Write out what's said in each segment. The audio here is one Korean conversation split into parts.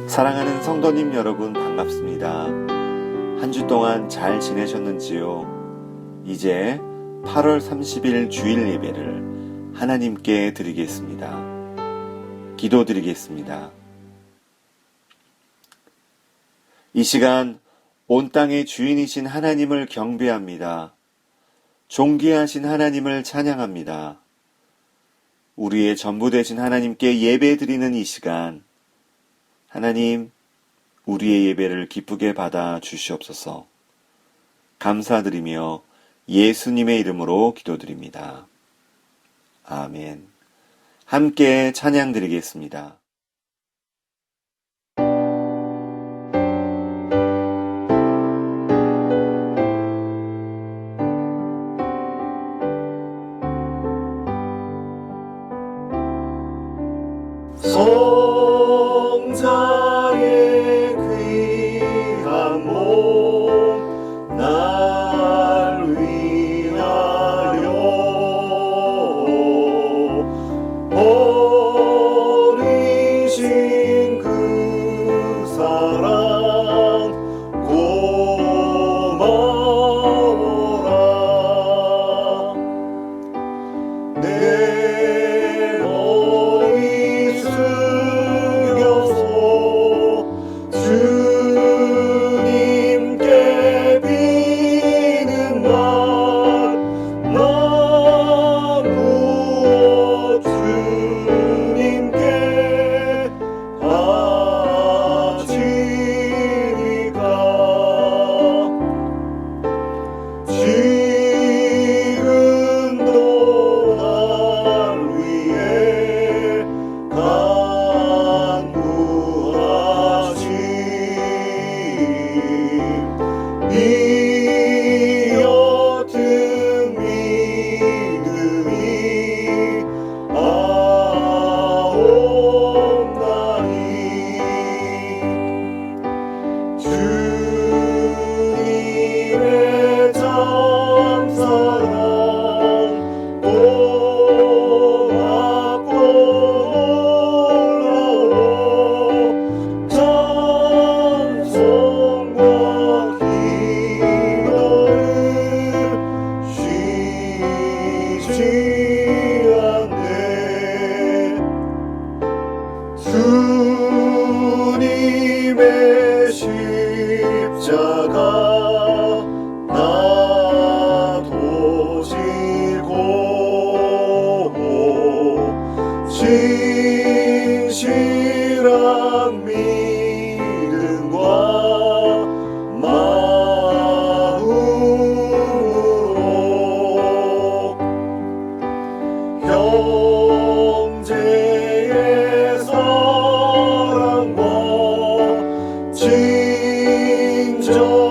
사랑하는 성도님 여러분 반갑습니다. 한 주 동안 잘 지내셨는지요? 이제 8월 30일 주일 예배를 하나님께 드리겠습니다. 기도드리겠습니다. 이 시간 온 땅의 주인이신 하나님을 경배합니다. 존귀하신 하나님을 찬양합니다. 우리의 전부 되신 하나님께 예배드리는 이 시간, 하나님, 우리의 예배를 기쁘게 받아 주시옵소서. 감사드리며 예수님의 이름으로 기도드립니다. 아멘. 함께 찬양드리겠습니다. 성자의 귀한 몸 날 위하여 버리신 그 사랑 고마워라. 내 머리 숙여서 주님께 비는 날 나 무엇 주님께 바치리까. 지금도 날 위해 간구하심. 이 옅은 믿음이 아옵나니 주님의 참사랑 고맙고 놀라워 찬송과 기도를 쉬지 않네. 주님의 십자가 나도 지고 진실한 믿음과 마음으로 형제의 사랑과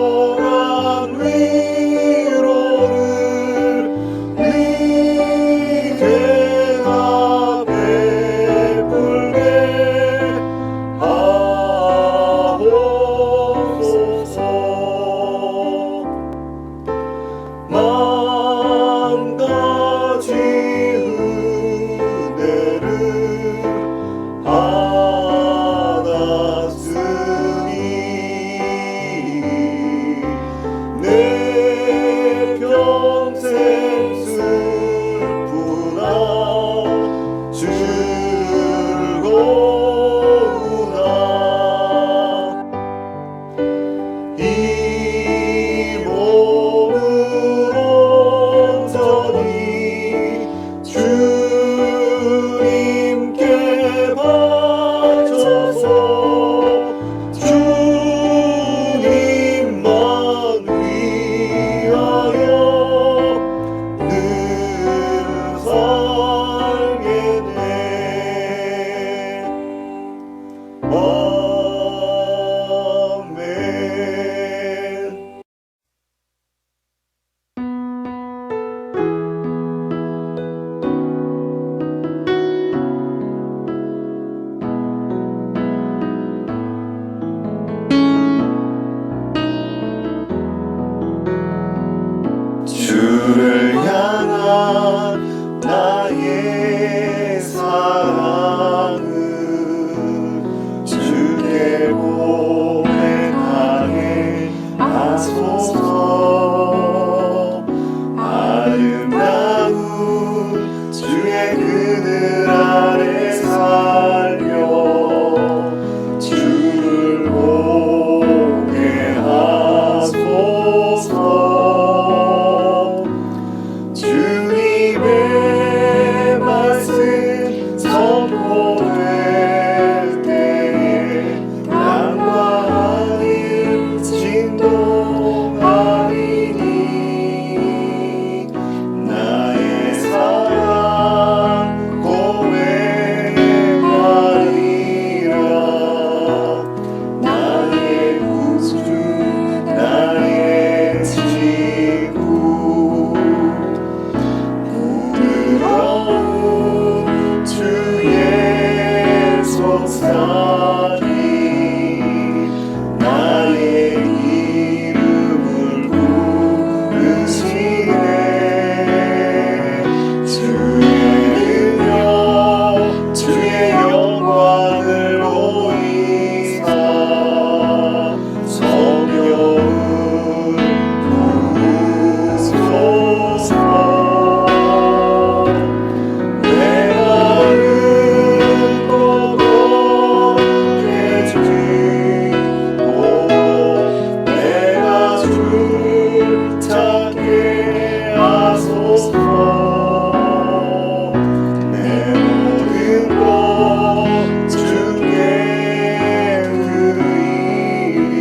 친절한 위로를 네게 다 베풀어 선포될 때에 땅과 하늘 진동하리니 나의 사랑 고백하리라 나의 구주 나의 친구 부드러운 주의 속삭임 나의 이름을 부르시네 주의 능력 주의 영광을 보이사 성령을 부으소서 내 마음 고독해지고 내가 주를 찾게 하소서 내 모든 것 주께 드리리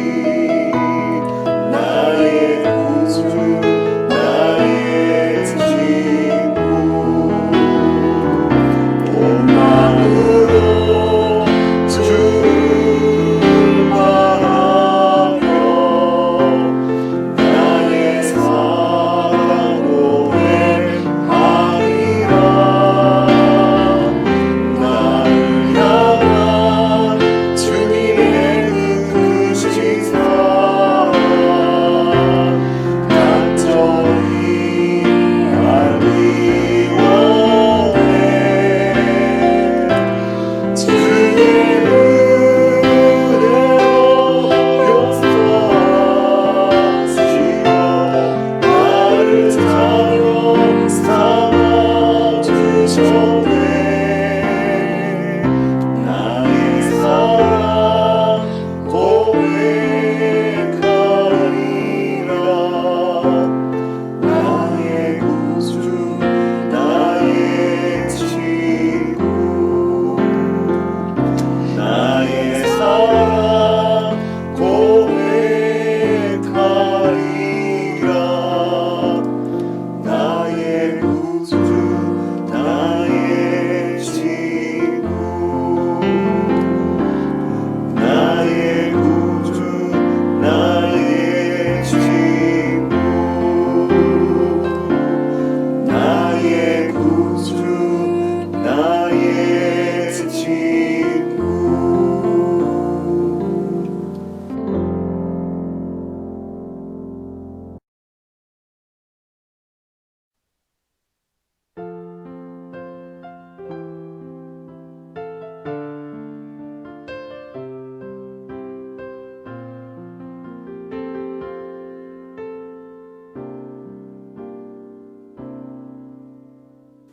나의 구주 나의 친구 온 마음으로 주를 바라며 나의 사랑 고백하리라 나를 향한 주님의 크신 사랑 간절히 알기 원해 주의 은혜로 용서하시고 나를 자녀 삼아주셨네 나의 사랑 고백하리라 나의 구주 나의 친구 나의 사랑 고백하리라 나의 구주 나의 친구 나의 구주 나의 친구 나의 구주 나의 친구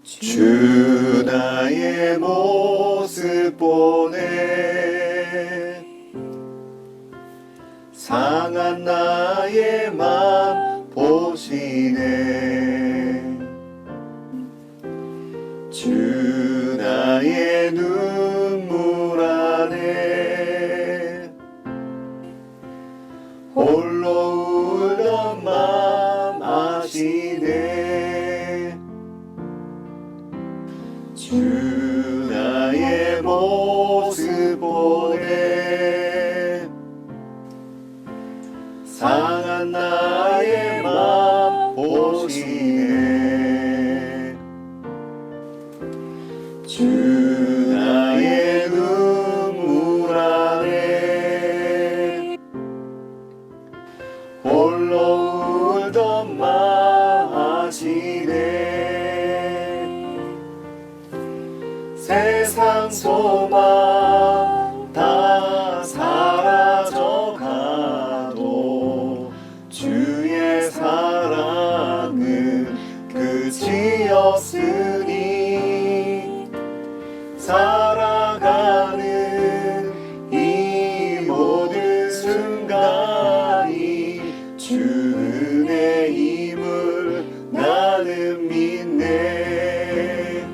주 나의 모습 보네 상한 나의 맘 보시네 주 나의 눈물 안에 홀로 울던 맘 아시네 주 나의 모습 보네 상한 나의 맘 보시네 주 나의 눈물 안에 홀로 울던 맘 아시네 세상 소망 다 사라져가도 주의 사랑은 끝이 없으니 살아가는 이 모든 순간이 주 은혜임을 나는 믿네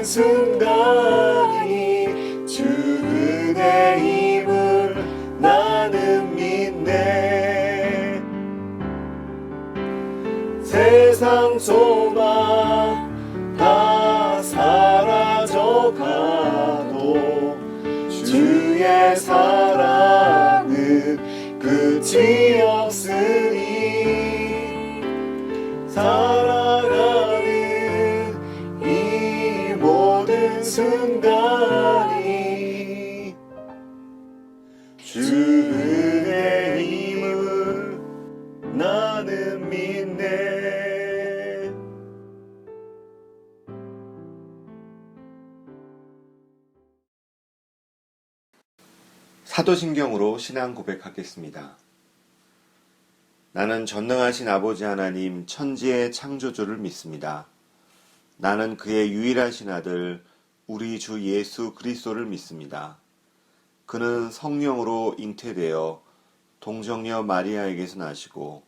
모든 순간이 주 은혜임을 나는 믿네. 세상 소망 다 사라져가도 주의 사랑은 끝이 없으니 살아가는 이 모든 순간이 주 은혜임을 나는 믿네. 사도신경으로 신앙 고백하겠습니다. 나는 전능하신 아버지 하나님 천지의 창조주를 믿습니다. 나는 그의 유일하신 아들 우리 주 예수 그리스도를 믿습니다. 그는 성령으로 잉태되어 동정녀 마리아에게서 나시고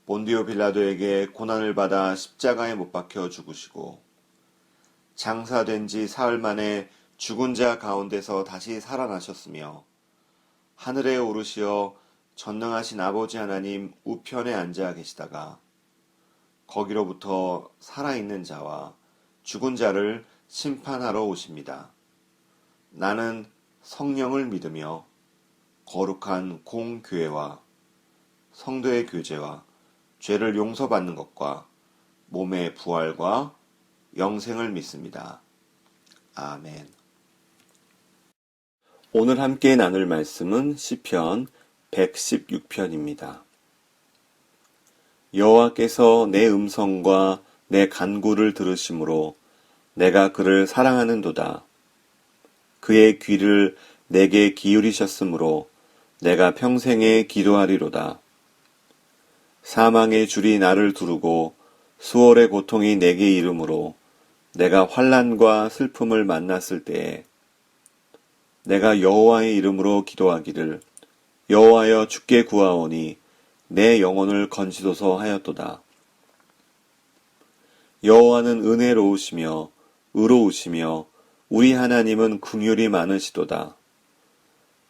본디오 빌라도에게 고난을 받아 십자가에 못 박혀 죽으시고 장사된 지 사흘 만에 죽은 자 가운데서 다시 살아나셨으며 하늘에 오르시어 전능하신 아버지 하나님 우편에 앉아 계시다가 거기로부터 살아있는 자와 죽은 자를 심판하러 오십니다. 나는 성령을 믿으며 거룩한 공교회와 성도의 교제와 죄를 용서받는 것과 몸의 부활과 영생을 믿습니다. 아멘. 오늘 함께 나눌 말씀은 시편 116편입니다. 여호와께서 내 음성과 내 간구를 들으심으로 내가 그를 사랑하는도다. 그의 귀를 내게 기울이셨으므로 내가 평생에 기도하리로다. 사망의 줄이 나를 두르고 수월의 고통이 내게 이르므로 내가 환난과 슬픔을 만났을 때에 내가 여호와의 이름으로 기도하기를 여호와여 주께 구하오니 내 영혼을 건지소서 하였도다. 여호와는 은혜로우시며 의로우시며 우리 하나님은 긍휼이 많으시도다.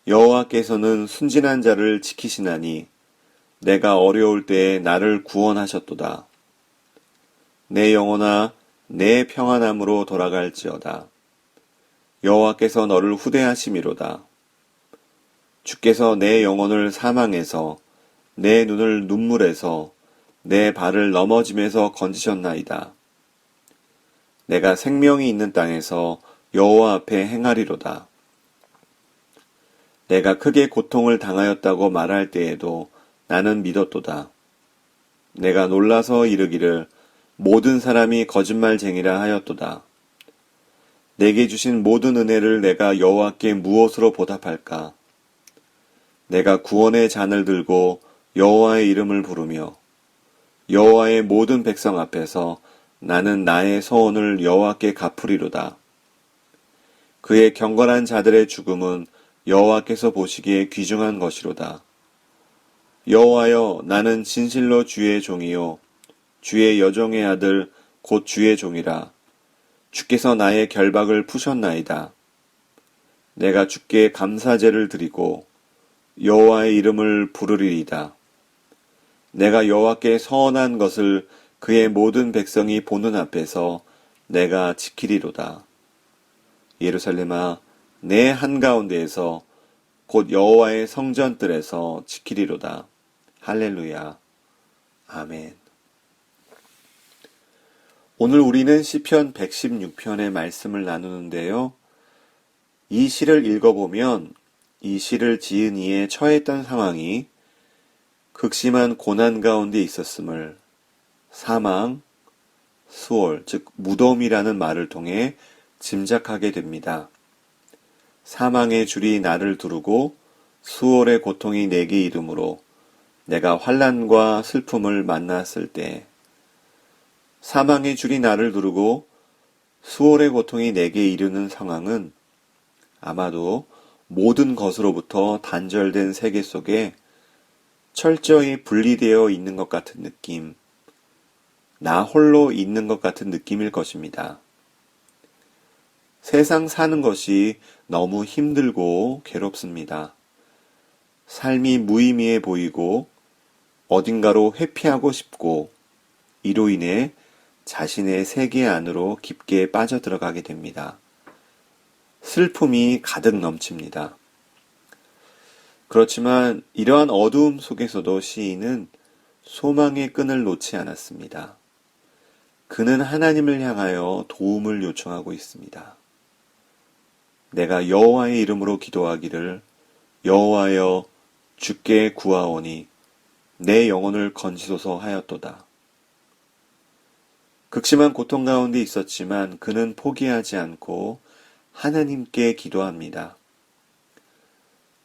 여호와께서는 순진한 자를 지키시나니 내가 어려울 때에 나를 구원하셨도다. 내 영혼아 내 평안함으로 돌아갈지어다. 여호와께서 너를 후대하심이로다. 주께서 내 영혼을 사망에서 내 눈을 눈물에서 내 발을 넘어짐에서 건지셨나이다. 내가 생명이 있는 땅에서 여호와 앞에 행하리로다. 내가 크게 고통을 당하였다고 말할 때에도 나는 믿었도다. 내가 놀라서 이르기를 모든 사람이 거짓말쟁이라 하였도다. 내게 주신 모든 은혜를 내가 여호와께 무엇으로 보답할까? 내가 구원의 잔을 들고 여호와의 이름을 부르며 여호와의 모든 백성 앞에서 나는 나의 소원을 여호와께 갚으리로다. 그의 경건한 자들의 죽음은 여호와께서 보시기에 귀중한 것이로다. 여호와여 나는 진실로 주의 종이요 주의 여종의 아들 곧 주의 종이라. 주께서 나의 결박을 푸셨나이다. 내가 주께 감사제를 드리고 여호와의 이름을 부르리이다. 내가 여호와께 서원한 것을 그의 모든 백성이 보는 앞에서 내가 지키리로다. 예루살렘아 내 한가운데에서 곧 여호와의 성전들에서 지키리로다. 할렐루야. 아멘. 오늘 우리는 시편 116편의 말씀을 나누는데요. 이 시를 읽어보면 이 시를 지은 이에 처했던 상황이 극심한 고난 가운데 있었음을 사망, 수월, 즉 무덤이라는 말을 통해 짐작하게 됩니다. 사망의 줄이 나를 두르고 수월의 고통이 내게 이르므로 내가 환난과 슬픔을 만났을 때 사망의 줄이 나를 두르고 수월의 고통이 내게 이르는 상황은 아마도 모든 것으로부터 단절된 세계 속에 철저히 분리되어 있는 것 같은 느낌, 나 홀로 있는 것 같은 느낌일 것입니다. 세상 사는 것이 너무 힘들고 괴롭습니다. 삶이 무의미해 보이고 어딘가로 회피하고 싶고 이로 인해 자신의 세계 안으로 깊게 빠져들어가게 됩니다. 슬픔이 가득 넘칩니다. 그렇지만 이러한 어두움 속에서도 시인은 소망의 끈을 놓지 않았습니다. 그는 하나님을 향하여 도움을 요청하고 있습니다. 내가 여호와의 이름으로 기도하기를 여호와여 주께 구하오니 내 영혼을 건지소서 하였도다. 극심한 고통 가운데 있었지만 그는 포기하지 않고 하나님께 기도합니다.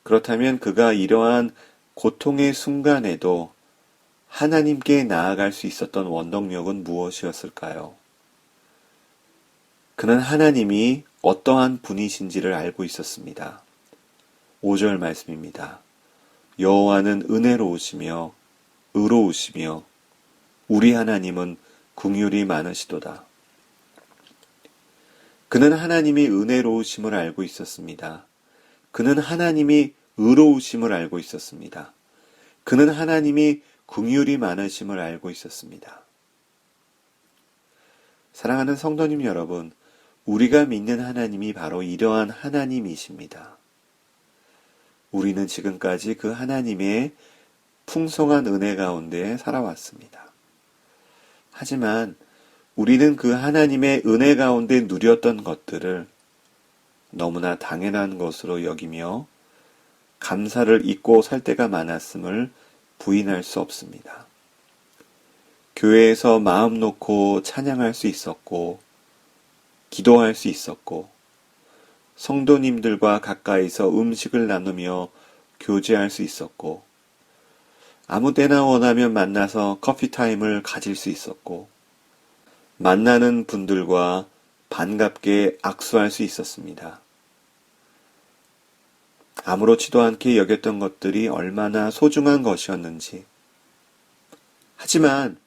그렇다면 그가 이러한 고통의 순간에도 하나님께 나아갈 수 있었던 원동력은 무엇이었을까요? 그는 하나님이 어떠한 분이신지를 알고 있었습니다. 5절 말씀입니다. 여호와는 은혜로우시며 의로우시며 우리 하나님은 긍휼이 많으시도다. 그는 하나님이 은혜로우심을 알고 있었습니다. 그는 하나님이 의로우심을 알고 있었습니다. 그는 하나님이 긍휼이 많으심을 알고 있었습니다. 사랑하는 성도님 여러분, 우리가 믿는 하나님이 바로 이러한 하나님이십니다. 우리는 지금까지 그 하나님의 풍성한 은혜 가운데 살아왔습니다. 하지만 우리는 그 하나님의 은혜 가운데 누렸던 것들을 너무나 당연한 것으로 여기며 감사를 잊고 살 때가 많았음을 부인할 수 없습니다. 교회에서 마음 놓고 찬양할 수 있었고, 기도할 수 있었고, 성도님들과 가까이서 음식을 나누며 교제할 수 있었고, 아무 때나 원하면 만나서 커피타임을 가질 수 있었고, 만나는 분들과 반갑게 악수할 수 있었습니다. 아무렇지도 않게 여겼던 것들이 얼마나 소중한 것이었는지. 하지만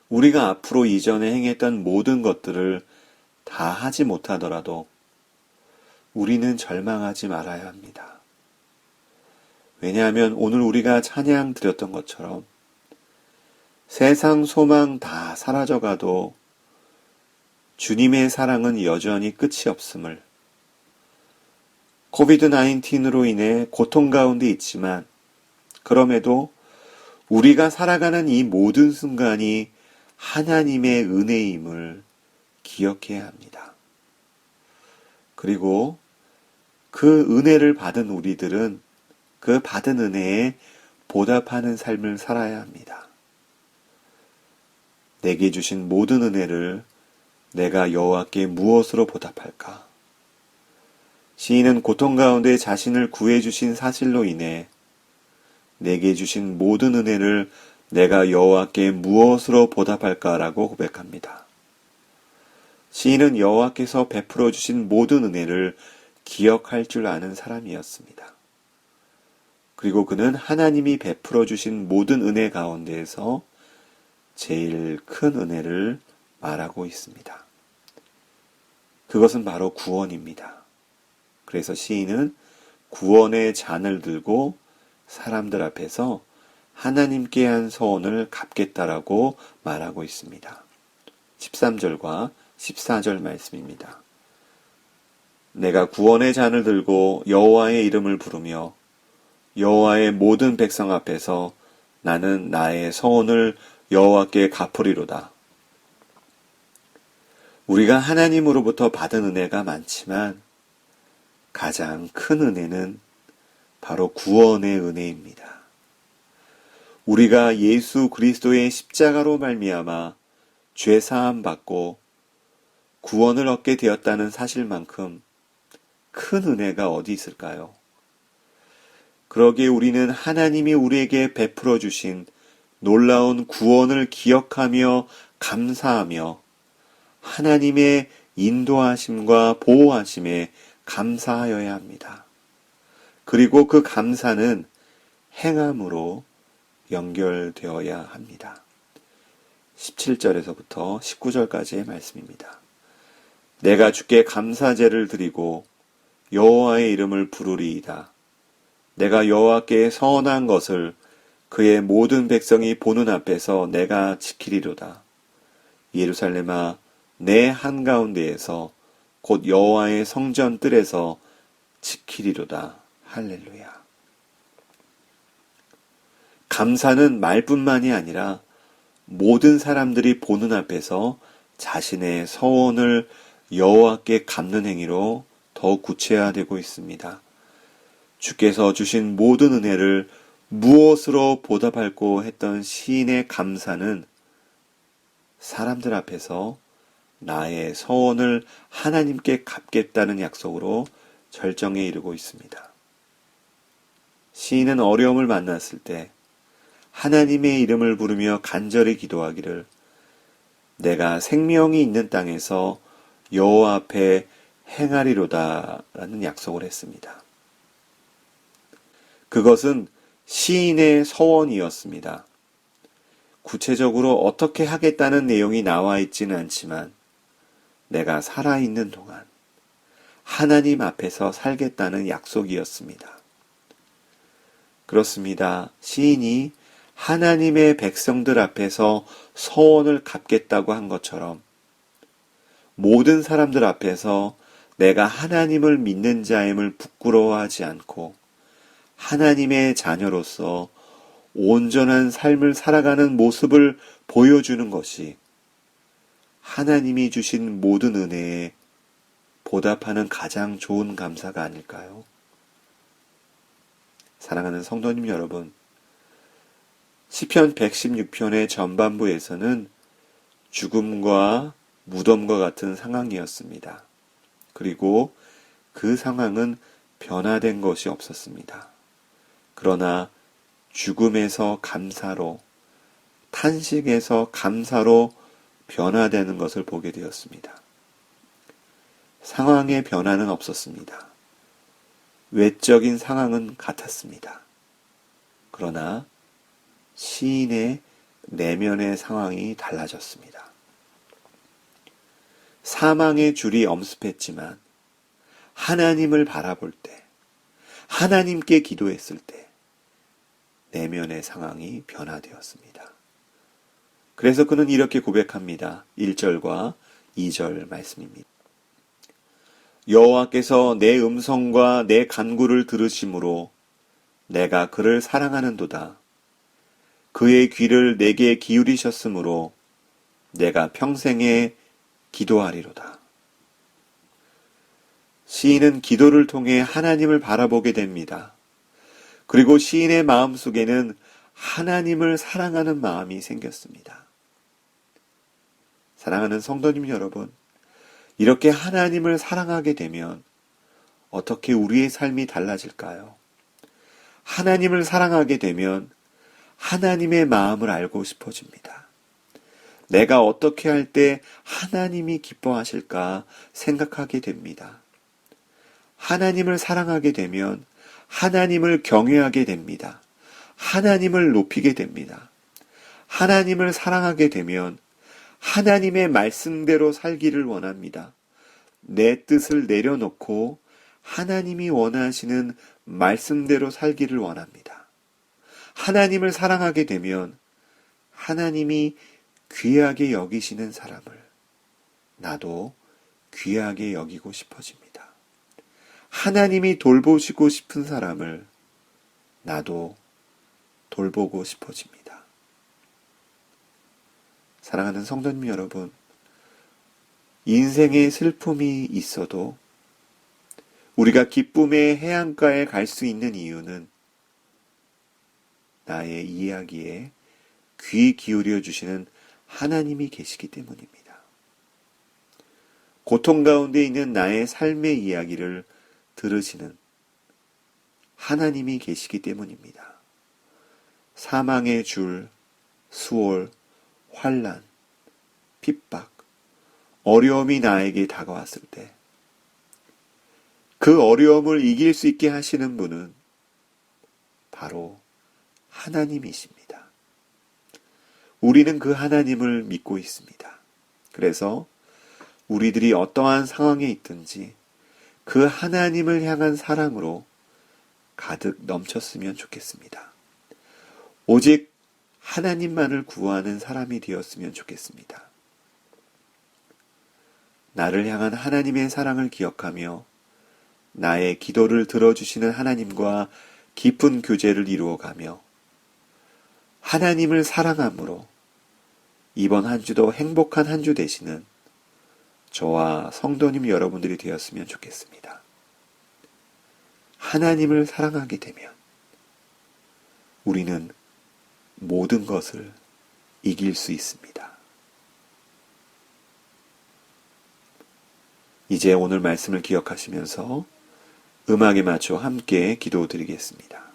우리가 앞으로 이전에 행했던 모든 것들을 다 하지 못하더라도 우리는 절망하지 말아야 합니다. 왜냐하면 오늘 우리가 찬양 드렸던 것처럼 세상 소망 다 사라져가도 주님의 사랑은 여전히 끝이 없음을, 코비드-19로 인해 고통 가운데 있지만 그럼에도 우리가 살아가는 이 모든 순간이 하나님의 은혜임을 기억해야 합니다. 그리고 그 은혜를 받은 우리들은 그 받은 은혜에 보답하는 삶을 살아야 합니다. 내게 주신 모든 은혜를 내가 여호와께 무엇으로 보답할까? 시인은 고통 가운데 자신을 구해주신 사실로 인해 내게 주신 모든 은혜를 내가 여호와께 무엇으로 보답할까라고 고백합니다. 시인은 여호와께서 베풀어 주신 모든 은혜를 기억할 줄 아는 사람이었습니다. 그리고 그는 하나님이 베풀어 주신 모든 은혜 가운데에서 제일 큰 은혜를 말하고 있습니다. 그것은 바로 구원입니다. 그래서 시인은 구원의 잔을 들고 사람들 앞에서 하나님께 한 서원을 갚겠다라고 말하고 있습니다. 13절과 14절 말씀입니다. 내가 구원의 잔을 들고 여호와의 이름을 부르며 여호와의 모든 백성 앞에서 나는 나의 서원을 여호와께 갚으리로다. 우리가 하나님으로부터 받은 은혜가 많지만 가장 큰 은혜는 바로 구원의 은혜입니다. 우리가 예수 그리스도의 십자가로 말미암아 죄 사함 받고 구원을 얻게 되었다는 사실만큼 큰 은혜가 어디 있을까요? 그러기에 우리는 하나님이 우리에게 베풀어 주신 놀라운 구원을 기억하며 감사하며 하나님의 인도하심과 보호하심에 감사하여야 합니다. 그리고 그 감사는 행함으로 연결되어야 합니다. 17절에서부터 19절까지의 말씀입니다. 내가 주께 감사제를 드리고 여호와의 이름을 부르리이다. 내가 여호와께 선한 것을 그의 모든 백성이 보는 앞에서 내가 지키리로다. 예루살렘아, 내 한가운데에서 곧 여호와의 성전 뜰에서 지키리로다. 할렐루야. 감사는 말뿐만이 아니라 모든 사람들이 보는 앞에서 자신의 서원을 여호와께 갚는 행위로 더욱 구체화되고 있습니다. 주께서 주신 모든 은혜를 무엇으로 보답할고 했던 시인의 감사는 사람들 앞에서 나의 서원을 하나님께 갚겠다는 약속으로 절정에 이르고 있습니다. 시인은 어려움을 만났을 때 하나님의 이름을 부르며 간절히 기도하기를 내가 생명이 있는 땅에서 여호와 앞에 행하리로다 라는 약속을 했습니다. 그것은 시인의 서원이었습니다. 구체적으로 어떻게 하겠다는 내용이 나와 있지는 않지만 내가 살아있는 동안 하나님 앞에서 살겠다는 약속이었습니다. 그렇습니다. 시인이 하나님의 백성들 앞에서 서원을 갚겠다고 한 것처럼 모든 사람들 앞에서 내가 하나님을 믿는 자임을 부끄러워하지 않고 하나님의 자녀로서 온전한 삶을 살아가는 모습을 보여주는 것이 하나님이 주신 모든 은혜에 보답하는 가장 좋은 감사가 아닐까요? 사랑하는 성도님 여러분, 시편 116편의 전반부에서는 죽음과 무덤과 같은 상황이었습니다. 그리고 그 상황은 변화된 것이 없었습니다. 그러나 죽음에서 감사로, 탄식에서 감사로 변화되는 것을 보게 되었습니다. 상황의 변화는 없었습니다. 외적인 상황은 같았습니다. 그러나 시인의 내면의 상황이 달라졌습니다. 사망의 줄이 엄습했지만 하나님을 바라볼 때, 하나님께 기도했을 때 내면의 상황이 변화되었습니다. 그래서 그는 이렇게 고백합니다. 1절과 2절 말씀입니다. 여호와께서 내 음성과 내 간구를 들으심으로 내가 그를 사랑하는도다. 그의 귀를 내게 기울이셨으므로 내가 평생에 기도하리로다. 시인은 기도를 통해 하나님을 바라보게 됩니다. 그리고 시인의 마음속에는 하나님을 사랑하는 마음이 생겼습니다. 사랑하는 성도님 여러분, 이렇게 하나님을 사랑하게 되면 어떻게 우리의 삶이 달라질까요? 하나님을 사랑하게 되면 하나님의 마음을 알고 싶어집니다. 내가 어떻게 할 때 하나님이 기뻐하실까 생각하게 됩니다. 하나님을 사랑하게 되면 하나님을 경외하게 됩니다. 하나님을 높이게 됩니다. 하나님을 사랑하게 되면 하나님의 말씀대로 살기를 원합니다. 내 뜻을 내려놓고 하나님이 원하시는 말씀대로 살기를 원합니다. 하나님을 사랑하게 되면 하나님이 귀하게 여기시는 사람을 나도 귀하게 여기고 싶어집니다. 하나님이 돌보시고 싶은 사람을 나도 돌보고 싶어집니다. 사랑하는 성도님 여러분, 인생의 슬픔이 있어도 우리가 기쁨의 해안가에 갈 수 있는 이유는 나의 이야기에 귀 기울여 주시는 하나님이 계시기 때문입니다. 고통 가운데 있는 나의 삶의 이야기를 들으시는 하나님이 계시기 때문입니다. 사망의 줄, 수월, 환난, 핍박, 어려움이 나에게 다가왔을 때 그 어려움을 이길 수 있게 하시는 분은 바로 하나님이십니다. 우리는 그 하나님을 믿고 있습니다. 그래서 우리들이 어떠한 상황에 있든지 그 하나님을 향한 사랑으로 가득 넘쳤으면 좋겠습니다. 오직 하나님만을 구하는 사람이 되었으면 좋겠습니다. 나를 향한 하나님의 사랑을 기억하며 나의 기도를 들어주시는 하나님과 깊은 교제를 이루어가며 하나님을 사랑함으로 이번 한 주도 행복한 한 주 되시는 저와 성도님 여러분들이 되었으면 좋겠습니다. 하나님을 사랑하게 되면 우리는 모든 것을 이길 수 있습니다. 이제 오늘 말씀을 기억하시면서 음악에 맞춰 함께 기도드리겠습니다.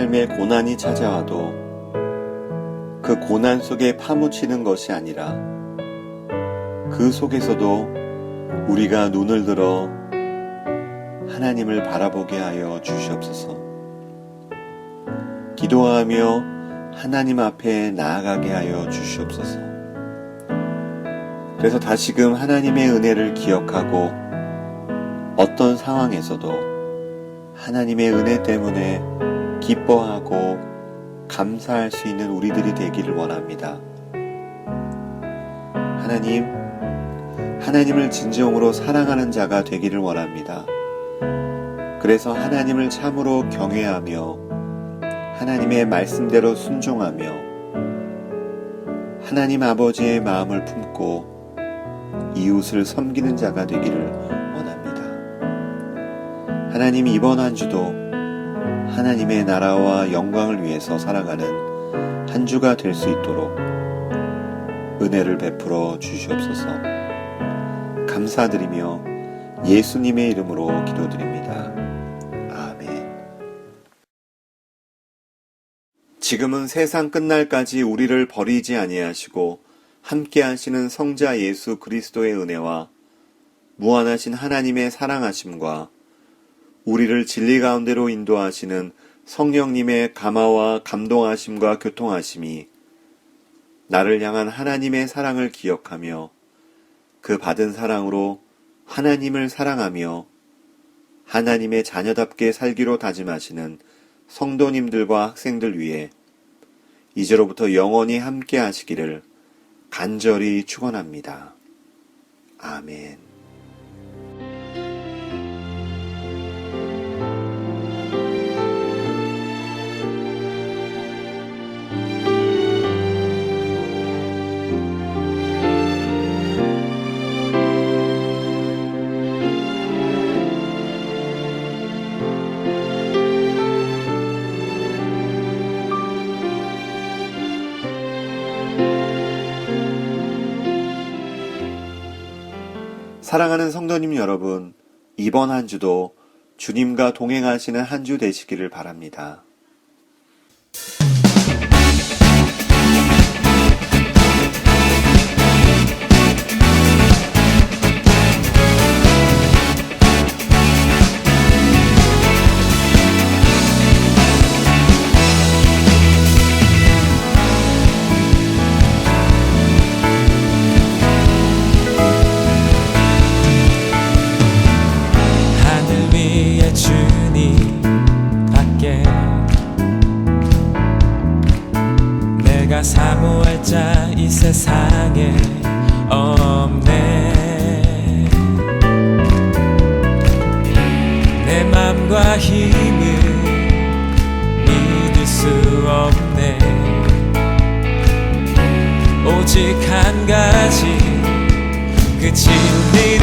삶의 고난이 찾아와도 그 고난 속에 파묻히는 것이 아니라 그 속에서도 우리가 눈을 들어 하나님을 바라보게 하여 주시옵소서. 기도하며 하나님 앞에 나아가게 하여 주시옵소서. 그래서 다시금 하나님의 은혜를 기억하고 어떤 상황에서도 하나님의 은혜 때문에 기뻐하고 감사할 수 있는 우리들이 되기를 원합니다. 하나님을 진정으로 사랑하는 자가 되기를 원합니다. 그래서 하나님을 참으로 경외하며 하나님의 말씀대로 순종하며 하나님 아버지의 마음을 품고 이웃을 섬기는 자가 되기를 원합니다. 하나님, 이번 한 주도 하나님의 나라와 영광을 위해서 살아가는 한 주가 될 수 있도록 은혜를 베풀어 주시옵소서. 감사드리며 예수님의 이름으로 기도드립니다. 아멘. 지금은 세상 끝날까지 우리를 버리지 아니하시고 함께 하시는 성자 예수 그리스도의 은혜와 무한하신 하나님의 사랑하심과 우리를 진리 가운데로 인도하시는 성령님의 감화와 감동하심과 교통하심이 나를 향한 하나님의 사랑을 기억하며 그 받은 사랑으로 하나님을 사랑하며 하나님의 자녀답게 살기로 다짐하시는 성도님들과 학생들 위해 이제로부터 영원히 함께 하시기를 간절히 축원합니다. 아멘. 사랑하는 성도님 여러분, 이번 한 주도 주님과 동행하시는 한 주 되시기를 바랍니다. 하늘 위에 주님 밖에 내가 사모할 자 이 세상에 없네. 내 맘과 힘을 믿을 수 없네. 오직 한 가지 그 진리